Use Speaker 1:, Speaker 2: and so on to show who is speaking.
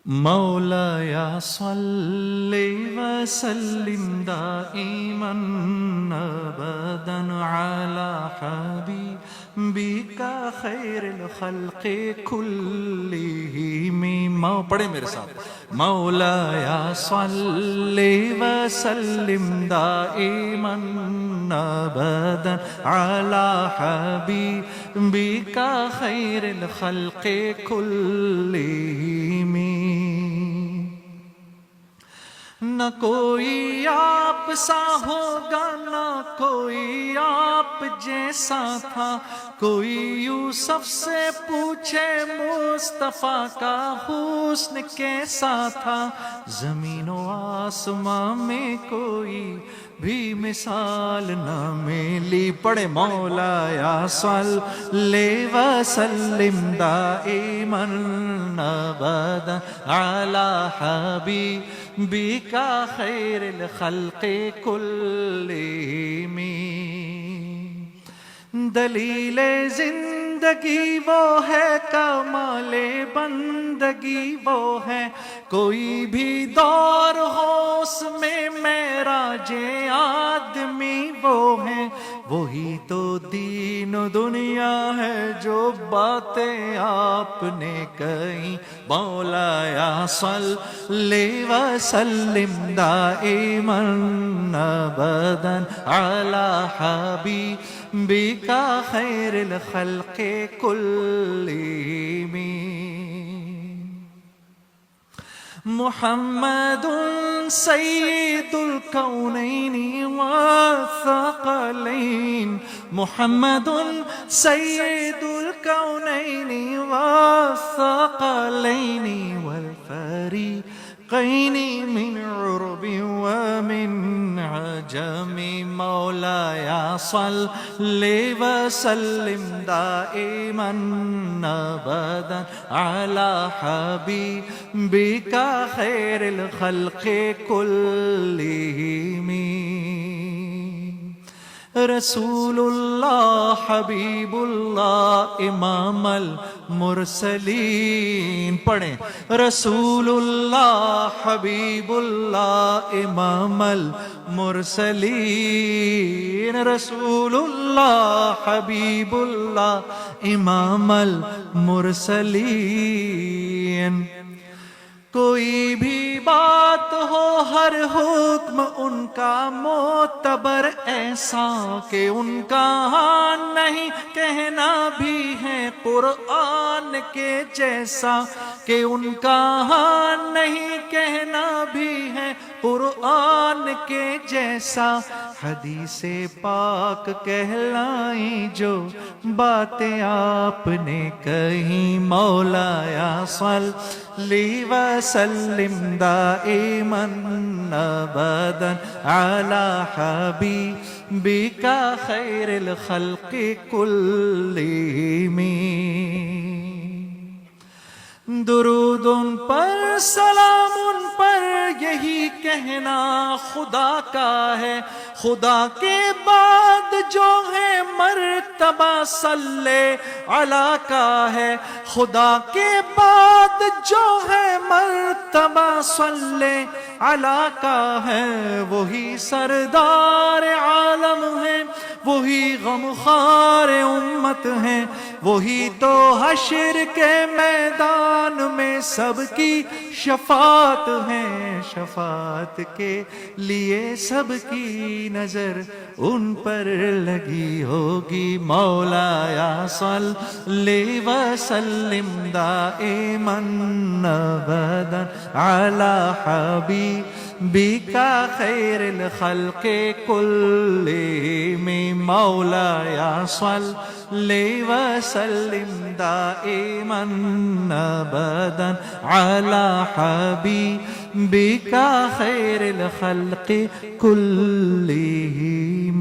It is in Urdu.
Speaker 1: مولاي صل وسلم دائما ابدا على حبيبك خير الخلق كلهم. پڑھیں میرے ساتھ. مولاي صل وسلم دائما ابدا على حبيبك خير الخلق كلهم. نہ کوئی آپ سا ہوگا نہ کوئی آپ جیسا تھا، کوئی یوسف سے پوچھے مصطفیٰ کا حسن کیسا تھا، زمین و آسمان میں کوئی بھی مثال نہ ملی. پڑھے مولاي صل وسلم دائما ابدا على حبيبك خير الخلق كلهم. دلیل زندگی وہ ہے، کمال بندگی وہ ہے، کوئی بھی دور ہو اس میں معراج آدمی وہ ہے. وہی تو دین و دنیا ہے جو باتیں آپ نے کہیں. مولاي صل وسلم دائما ابدا على حبيبك خير الخلق كلهم. محمد سید الکونین والثقلین، محمد سید الکونین والثقلین والفریقین من عرب ومن عجم. مولاي صل وسلم دائما ابدا على حبيبك خير الخلق كلهم. رسول اللہ حبیب اللہ امام المرسلین. پڑھیں. رسول اللہ حبیب اللہ امام المرسلین، رسول اللہ حبیب اللہ امام المرسلین. کوئی بھی بات ہو ہر حکم ان کا معتبر ایسا کہ ان کا ہاں نہیں کہنا بھی ہے قرآن کے جیسا، کہ ان کا ہاں نہیں کہنا بھی ہے قرآن کے جیسا. حدیث پاک کہلائیں جو باتیں آپ نے کہیں. مولاي صل وسلم دائما ابدا على حبيبك خير الخلق كلهم. درود ان پر سلام ان پر یہی کہنا خدا کا ہے، خدا کے بعد جو ہے مرتبہ صلی علی کا ہے، خدا کے بعد جو ہے مرتبہ صلی علی کا ہے. وہی سردار عالم ہے، وہی غمخوار امت ہے، وہی تو حشر کے میدان میں سب کی شفاعت ہے. شفاعت کے لیے سب کی نظر ان پر لگی ہوگی. مولاي صل وسلم دائما ابدا على حبيبك خير الخلق كلهم. مولاي صل وسلم دائما ابدا على حبيبك خير الخلق كلهم.